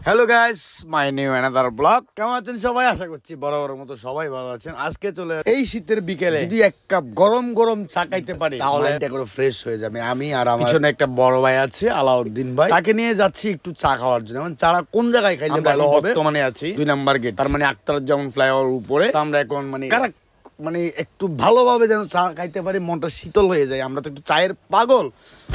Hello guys, my new another blog. কেমন আছেন সবাই? আশা করছি বরাবরের মতো সবাই ভালো আছেন। আজকে চলে এই শীতের বিকেলে যদি এক কাপ গরম গরম চা খাইতে পারি তাহলে এটা করে ফ্রেশ হয়ে যাবে। আমি আর আমার পিছনে একটা বড় ভাই আছে, আলাউদ্দিন ভাই, তাকে নিয়ে যাচ্ছি একটু চা খাওয়ার জন্য। এখন চাটা কোন জায়গায় খাইলে ভালো হবে? বর্তমানে আছি 2 নাম্বার গেট, তার মানে আখতারুজ্জামান ফ্লাইওভার উপরে। আমরা এখন মানে একটু ভালোভাবে যেন চা খাইতে পারি, মনটা শীতল হয়ে যায়। আমরা তো একটু চায়ের পাগল,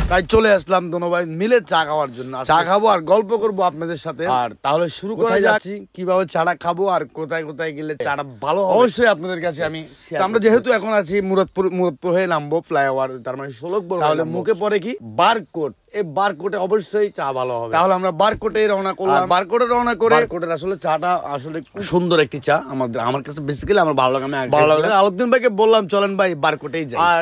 তাই চলে আসলাম দোনো ভাই মিলে চা খাওয়ার জন্য। চা খাবো আর গল্প করবো আপনাদের সাথে। আর তাহলে শুরু করা যাচ্ছি কিভাবে চাটা খাবো আর কোথায় কোথায় গেলে চাটা ভালো হবে অবশ্যই আপনাদের কাছে আমি। আমরা যেহেতু এখন আছি মুরাদপুর হয়ে নামবো ফ্লাইওভার, তার মানে 16 বড়, তাহলে মুখে পড়ে কি বারকোট। এই বারকোটে অবশ্যই চা ভালো হবে। তাহলে আমরা বারকোটে রওনা করলাম। বারকোটে রওনা করে বারকোটের আসলে চাটা আসলে খুব সুন্দর একটি চা। আমার কাছে বেসিক্যালি আমার ভালো লাগে। আমি ভালো লাগে আলাউদ্দিন ভাইকে বললাম চলেন ভাই বারকোটেই যাই। আর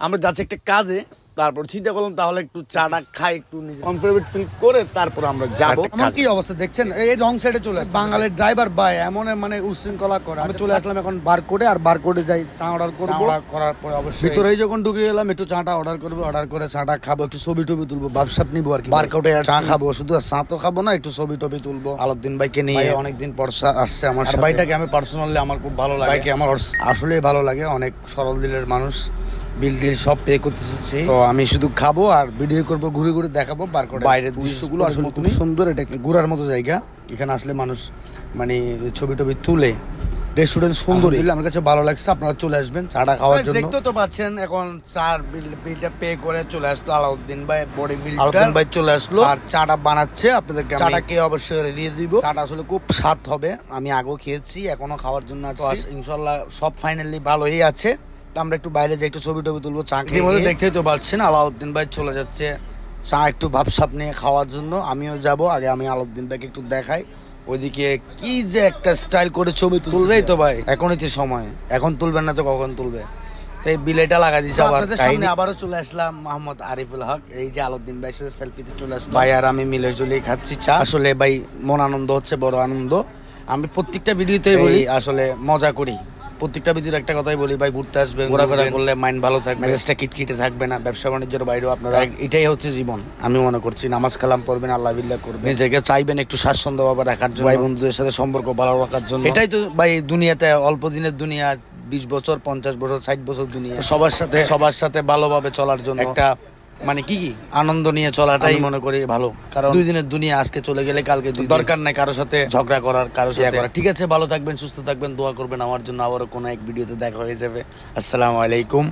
আমরা যাচ্ছি একটা কাজে, তারপর চিন্তা করলাম তাহলে একটু চাটা খাই, একটু নিজে কমফোর্টেবল ফিল করে তারপর আমরা যাবো। আমার কি অবস্থা দেখছেন, এই রং সাইডে চলে আসছে বাঙালির ড্রাইভার ভাই এমন মানে উচ্ছৃঙ্খলা করে। আমি চলে আসলাম এখন বারকোডে, আর বারকোডে যাই চা অর্ডার করবো। করার পরে অবশ্যই ভিতরেই যখন ঢুকে গেলাম একটু চাটা অর্ডার করবো। অর্ডার করে চাটা খাবো, একটু ছবি টবি তুলবো, ভাবসাব নিবো আর কি। বারকোডে চা খাবো, শুধু চা তো খাবো না, একটু ছবি টবি তুলবো। আলাউদ্দিন ভাইকে নিয়ে অনেকদিন পর আসছে আমার সাথে। ভাইটাকে আমি পার্সোনালি আমার খুব ভালো লাগে। ভাইকে আমার আসলে ভালো লাগে, অনেক সরল দিলের মানুষ। বিল সব পে করতেছে, তো আমি শুধু খাবো আর ভিডিও করবো, ঘুরে ঘুরে দেখাবো বারকোডের বাইরের দৃশ্যগুলো। আসলে খুব সুন্দর, এটা ঘোরার মতো জায়গা। এখানে আসলে মানুষ মানে ছবি টবি তুলে। রেস্টুরেন্ট সুন্দর, আমার কাছে ভালো লাগছে। আপনারা চলে আসবেন চাটা খাওয়ার জন্য। দেখতে তো পাচ্ছেন এখন চার বিলটা পে করে চলে আসলো আলাউদ্দিন ভাই। বডি বিল আলাউদ্দিন ভাই চলে আসলো আর চাটা বানাচ্ছে। আপনাদেরকে চাটা কে অবশ্যই দিয়ে দিব। চাটা আসলে খুব স্বাদ হবে, আমি আগেও খেয়েছি, এখনো খাওয়ার জন্য আসছি। ইনশাল্লাহ সব ফাইনালি ভালোই আছে। আমরা একটু বাইরে যাই, একটু ছবি টবি তুলবো। চা খেয়ে দেখতেই তো পাচ্ছেন আলাউদ্দিন ভাই চলে যাচ্ছে চা একটু ভাবসাব নিয়ে খাওয়ার জন্য। আমিও যাব, আগে আমি আলাউদ্দিন ভাইকে একটু দেখাই। ওইদিকে কি যে একটা স্টাইল করে ছবি তুলবেই তো ভাই, এখনই তো সময়, এখন তুলবেন না তো কখন তুলবে? তাই বিলেটা লাগাই দিছে। আপনাদের সামনে আবারও চলে আসলাম মোহাম্মদ আরিফুল হক। এই যে আলাউদ্দিন ভাইয়ের সাথে সেলফিতে চলে আসলাম। ভাই আর আমি মিলে ঝুলে খাচ্ছি চা। আসলে ভাই মন আনন্দ হচ্ছে, বড় আনন্দ। আমি প্রত্যেকটা ভিডিওতেই বলি আসলে মজা করি। প্রত্যেকটা ভিডিওর একটা কথাই বলি, ভাই ঘুরতে আসবেন, ঘোরাফেরা করলে মাইন্ড ভালো থাকবে, মেজাজটা কিটকিটে থাকবে না। ব্যবসা বাণিজ্যের বাইরেও আপনারা, এটাই হচ্ছে জীবন আমি মনে করছি। নামাজ কালাম পড়বেন, আল্লাহ বিল্লাহ করবেন, নিজেকে চাইবেন একটু স্বাচ্ছন্দ্যভাবে রাখার জন্য, ভাই বন্ধুদের সাথে সম্পর্ক ভালো রাখার জন্য। এটাই তো ভাই দুনিয়াতে, অল্প দিনের দুনিয়া, 20 বছর 50 বছর 60 বছর দুনিয়া। সবার সাথে ভালোভাবে চলার জন্য একটা মানে কি আনন্দ নিয়ে চলাটাই মনে করি ভালো। কারণ 2 দিনের দুনিয়া, আজকে চলে গেলে কালকে দরকার নাই কারোর সাথে ঝগড়া করার, কারোর সাথে করা। ঠিক আছে, ভালো থাকবেন, সুস্থ থাকবেন, দোয়া করবেন আমার জন্য। আবারও কোনো এক ভিডিওতে দেখা হয়ে যাবে। আসসালামু আলাইকুম।